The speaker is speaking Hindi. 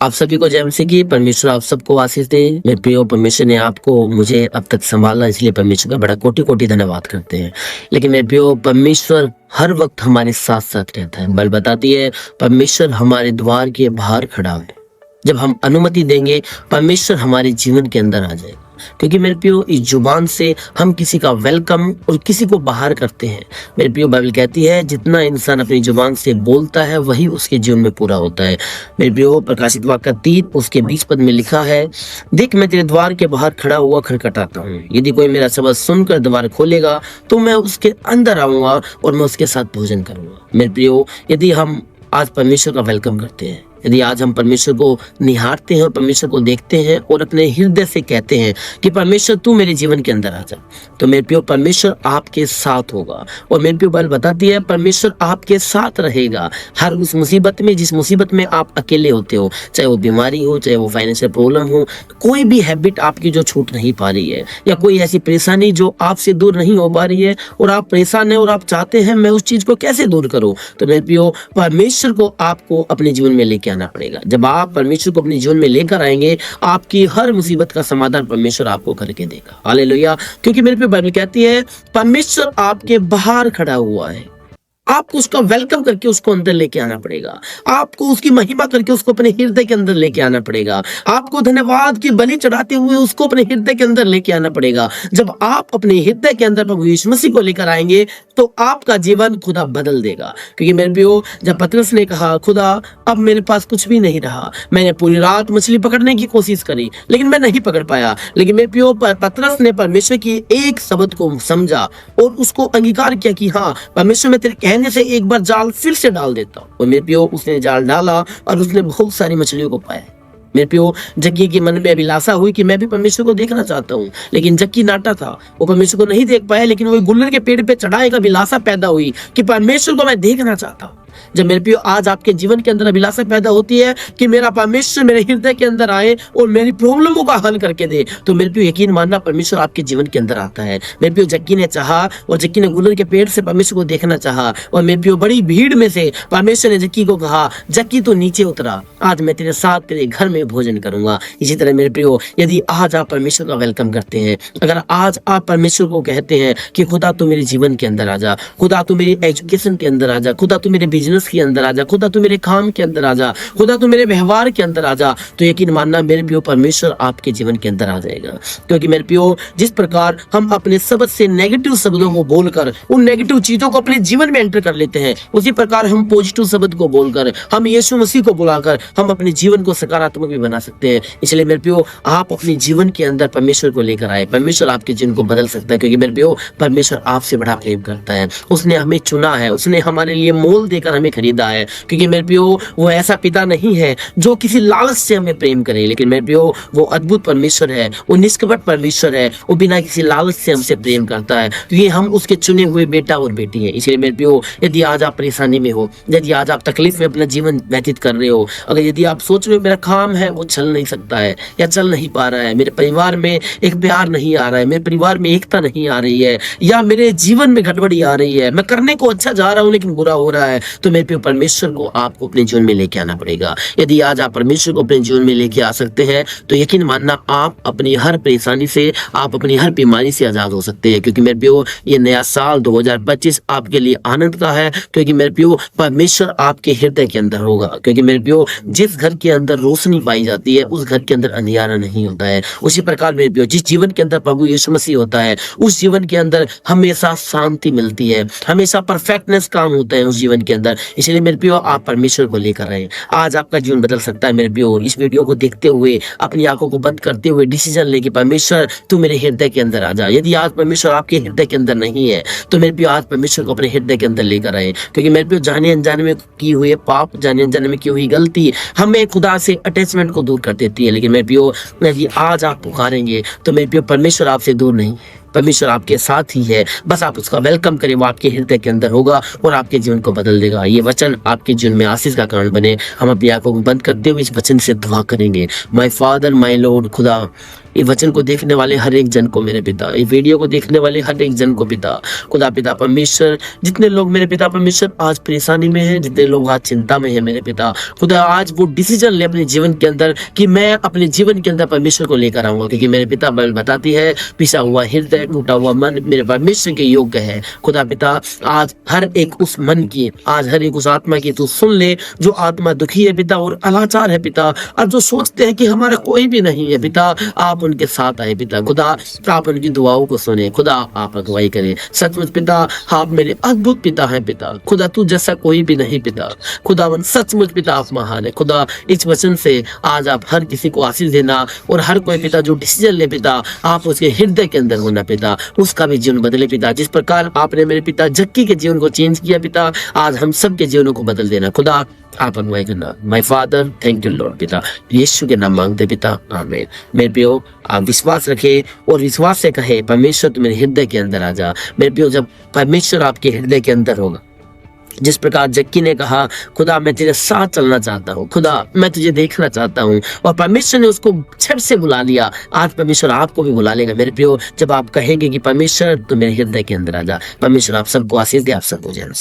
आप सभी को जय मसीह की। परमेश्वर आप सबको आशीष दे। मेरे प्रियो, परमेश्वर ने आपको मुझे अब तक संभाला, इसलिए परमेश्वर का बड़ा कोटि कोटि धन्यवाद करते हैं। लेकिन मेरे प्रियो, परमेश्वर हर वक्त हमारे साथ साथ रहता है। बाइबल बताती है परमेश्वर हमारे द्वार के बाहर खड़ा है। जब हम अनुमति देंगे, परमेश्वर हमारे जीवन के अंदर आ जाएगा। क्योंकि मेरे प्रियो, इस जुबान से हम किसी का वेलकम और किसी को बाहर करते हैं। मेरे प्रियो, बाइबल कहती है जितना इंसान अपनी जुबान से बोलता है वही उसके जीवन में पूरा होता है। मेरे प्रियो, प्रकाशित वाक्य 3 उसके 20 पद में लिखा है, देख मैं तेरे द्वार के बाहर खड़ा हुआ खटखटाता हूँ। यदि कोई मेरा शब्द सुनकर द्वार खोलेगा तो मैं उसके अंदर आऊंगा और मैं उसके साथ भोजन करूंगा। मेरे प्रियो, यदि हम आज परमेश्वर का वेलकम करते हैं, यदि आज हम परमेश्वर को निहारते हैं और परमेश्वर को देखते हैं और अपने हृदय से कहते हैं कि परमेश्वर तू मेरे जीवन के अंदर आ जा, तो मेरे प्रियो, परमेश्वर आपके साथ होगा। और मेरे प्रियो, बाइबल बताती है परमेश्वर आपके साथ रहेगा हर उस मुसीबत में, जिस मुसीबत में आप अकेले होते हो, चाहे वो बीमारी हो, चाहे वो फाइनेंशियल प्रॉब्लम हो, कोई भी हैबिट आपकी जो छूट नहीं पा रही है, या कोई ऐसी परेशानी जो आपसे दूर नहीं हो पा रही है और आप परेशान हैं और आप चाहते हैं मैं उस चीज को कैसे दूर करूं, तो मेरे प्रियो, परमेश्वर को आपको अपने जीवन में लेके आना पड़ेगा। जब आप परमेश्वर को अपने जीवन में लेकर आएंगे, आपकी हर मुसीबत का समाधान परमेश्वर आपको करके देगा। हालेलुया। क्योंकि मेरे पे बाइबल कहती है परमेश्वर आपके बाहर खड़ा हुआ है। आपको उसका वेलकम करके उसको अंदर लेके आना पड़ेगा। आपको उसकी महिमा करके उसको अपने हृदय के अंदर लेके आना पड़ेगा। आपको धन्यवाद की बलि चढ़ाते हुए उसको अपने हृदय के अंदर लेके आना पड़ेगा। जब आप अपने हृदय के अंदर प्रभु यीशु मसीह को लेकर आएंगे तो आपका जीवन खुदा बदल देगा। क्योंकि मेरे प्रियो, जब पतरस ने कहा खुदा अब मेरे पास कुछ भी नहीं रहा, मैंने पूरी रात मछली पकड़ने की कोशिश करी लेकिन मैं नहीं पकड़ पाया, लेकिन मेरे प्रियो, पतरस ने परमेश्वर की एक शब्द को समझा और उसको अंगीकार किया कि हाँ परमेश्वर, मैं तेरे कहने से एक बार जाल फिर से डाल देता हूँ। और मेरे प्रियो, उसने जाल डाला और उसने बहुत सारी मछलियों को पाया। मेरे प्रियो, जक्की के मन में अभिलाषा हुई कि मैं भी परमेश्वर को देखना चाहता हूँ, लेकिन जक्की नाटा था, वो परमेश्वर को नहीं देख पाया। लेकिन वो गुल्लर के पेड़ पे चढ़ा एक अभिलाषा पैदा हुई कि परमेश्वर को मैं देखना चाहता हूँ। जब मेरे प्रियो, आज आपके जीवन के अंदर अभिलाषा पैदा होती है कि मेरा परमेश्वर मेरे हृदय के अंदर आए और मेरी प्रॉब्लमों का हल करके दे, तो मेरे प्रियो यकीन मानना परमेश्वर आपके जीवन के अंदर आता है। मेरे प्रियो, जक्की ने चाहा और जक्की ने गुलर के पेड़ से परमेश्वर को देखना चाहा, और मेरे प्रियो, बड़ी भीड़ में से परमेश्वर ने जक्की को कहा जक्की तो नीचे उतरा, आज मैं तेरे साथ तेरे घर में भोजन करूंगा। इसी तरह मेरे प्रियो, यदि आज आप परमेश्वर का वेलकम करते हैं, अगर आज आप परमेश्वर को कहते हैं कि खुदा तू मेरे जीवन के अंदर आ जा, खुदा तू मेरी एजुकेशन के अंदर आ जा, खुदा तू मेरे बिजनेस के अंदर आ जा, खुदा तू मेरे काम के अंदर आ जा, खुदा तू मेरे व्यवहार के अंदर आ जा, तो यकीन मानना मेरे प्रियो, परमेश्वर आपके जीवन के अंदर आ जाएगा। क्योंकि मेरे प्रियो, जिस प्रकार हम अपने शब्द से नेगेटिव शब्दों को बोलकर उन नेगेटिव चीजों को अपने जीवन में एंटर कर लेते हैं, उसी प्रकार हम पॉजिटिव शब्द को बोलकर, हम यीशु मसीह को बुलाकर हम अपने जीवन को सकारात्मक भी बना सकते हैं। इसलिए मेरे प्रियो, आप अपने जीवन के अंदर परमेश्वर को लेकर आए, परमेश्वर आपके जीवन को बदल सकता है। क्योंकि मेरे प्रियो, परमेश्वर आपसे बड़ा प्रेम करता है। उसने हमें चुना है, उसने हमारे लिए मोल देकर हमें खरीदा है। क्योंकि मेरे प्रियो, वो ऐसा पिता नहीं है जो किसी लालच से हमें प्रेम करे, लेकिन मेरे प्रियो, वो अद्भुत परमेश्वर है, वो निष्कपट परमेश्वर है, वो बिना किसी लालच से हमसे प्रेम करता है, क्योंकि हम उसके चुने हुए बेटा और बेटी है। इसलिए मेरे प्रियो, यदि आज आप परेशानी में हो, यदि आज आप तकलीफ में अपना जीवन व्यतीत कर रहे हो, अगर यदि आप सोच रहे हो मेरा काम है वो चल नहीं सकता है या चल नहीं पा रहा है, मेरे परिवार में एक प्यार नहीं आ रहा है, मेरे परिवार में एकता नहीं आ रही है, या मेरे जीवन में गड़बड़ी आ रही है, मैं करने को अच्छा जा रहा हूँ लेकिन बुरा हो रहा है, तो मेरे प्रियो, परमेश्वर को आपको अपने जीवन में लेके आना पड़ेगा। यदि आज आप परमेश्वर को अपने जीवन में लेके आ सकते हैं, तो यकीन मानना आप अपनी हर परेशानी से, आप अपनी हर बीमारी से आजाद हो सकते हैं। क्योंकि मेरे प्रियो, ये नया साल 2025 आपके लिए आनंद का है। क्योंकि मेरे प्रियो, परमेश्वर आपके हृदय के अंदर होगा। क्योंकि मेरे प्रियो, जिस घर के अंदर रोशनी पाई जाती है उस घर के अंदर अंधियारा नहीं होता है। उसी प्रकार मेरे प्रियो, जिस जीवन के अंदर प्रभु यीशु मसीह होता है उस जीवन के अंदर हमेशा शांति मिलती है, हमेशा परफेक्टनेस काम होता है उस जीवन के अंदर। इसलिए मेरे प्रियो, आप परमेश्वर को लेकर आए, आज आपका जीवन बदल सकता है। मेरे प्रियो, इस वीडियो को देखते हुए अपनी आंखों को बंद करते हुए डिसीजन लेके परमेश्वर तू मेरे हृदय के अंदर आ जा। यदि आज परमेश्वर आपके हृदय के अंदर नहीं है तो मेरे प्रियो, आज परमेश्वर को अपने हृदय के अंदर लेकर आए। क्योंकि मेरे प्रियो, जाने अनजाने में की हुई पाप, जाने अनजाने में की हुई गलती हमें खुदा से अटैचमेंट को दूर कर देती है। लेकिन मेरे प्रियो, यदि आज आप पुकारेंगे तो मेरे प्रियो, परमेश्वर आपसे दूर नहीं, परमेश्वर आपके साथ ही है। बस आप उसका वेलकम करें, वो आपके हृदय के अंदर होगा और आपके जीवन को बदल देगा। ये वचन आपके जीवन में आशीष का कारण बने। हम अपनी आंखों को बंद करते हुए इस वचन से दुआ करेंगे। माय फादर, माय लॉर्ड, खुदा ये वचन को देखने वाले हर एक जन को मेरे पिता, ये वीडियो को देखने वाले हर एक जन को पिता, खुदा पिता परमेश्वर, जितने लोग मेरे पिता परमेश्वर आज परेशानी में हैं, जितने लोग आज चिंता में हैं मेरे पिता, खुदा आज वो डिसीजन ले अपने जीवन के अंदर कि मैं अपने जीवन के अंदर परमेश्वर को लेकर आऊंगा, क्योंकि मेरे पिता बाइबल बताती है पिसा हुआ हृदय टूटा हुआ मन मेरे परमेश्वर के योग्य है। खुदा पिता आज हर एक उस मन की, आज हर एक उस आत्मा की तू सुन ले जो आत्मा दुखी है पिता और अलाचार है पिता, और जो सोचते हैं कि हमारा कोई भी नहीं है पिता, आप उनके साथ आए पिता, खुदा आप उनकी दुआओं को सुने, खुदा आप अगुवाई करें। सचमुच पिता आप मेरे अद्भुत पिता हैं पिता, खुदा तू जैसा कोई भी नहीं पिता, खुदावन सचमुच पिता आप महान है। खुदा इस वचन से आज आप हर किसी को आशीष देना और हर कोई पिता जो डिसीजन ले पिता, आप उसके हृदय के अंदर होना पिता, उसका भी जीवन बदले पिता, जिस प्रकार आपने मेरे पिता जक्की के जीवन को चेंज किया पिता, आज हम सब के जीवनों को बदल देना। खुदा आप अगुवाई करना। My father, thank you Lord पिता, यीशु के नाम मांगते पिता, आमीन। मेरे प्रियो आप विश्वास रखे और विश्वास से कहे परमेश्वर तू मेरे हृदय के अंदर आ जा। मेरे प्रियो जब परमेश्वर आपके हृदय के अंदर होगा, जिस प्रकार जक्की ने कहा खुदा मैं तेरे साथ चलना चाहता हूँ, खुदा मैं तुझे देखना चाहता हूँ, और परमेश्वर ने उसको झट से बुला लिया, आज परमेश्वर आपको भी बुला लेगा मेरे प्रियो, जब आप कहेंगे कि परमेश्वर तू मेरे हृदय के अंदर आ जा। परमेश्वर आप सबको आशीष दे, आप सबको जय।